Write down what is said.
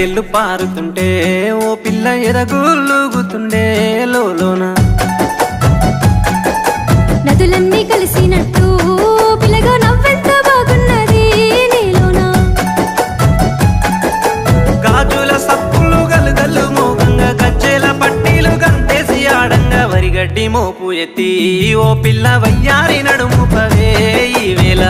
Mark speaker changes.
Speaker 1: ఎల్లు పారుతుంటే ఓ పిల్ల ఎదగులుగుతుండే లోన
Speaker 2: నదులన్నీ కలిసినట్టు పిల్లగా నవ్వెంత బాగున్నది నీలోన
Speaker 1: గాజుల సప్పులు గలుగల్లు మోగంగా గజ్జెల పట్టీలు గంతేసి ఆడంగా వరిగడ్డి మోపు ఎత్తి ఓ పిల్ల వయ్యారి నడుము పవే ఈ వేళ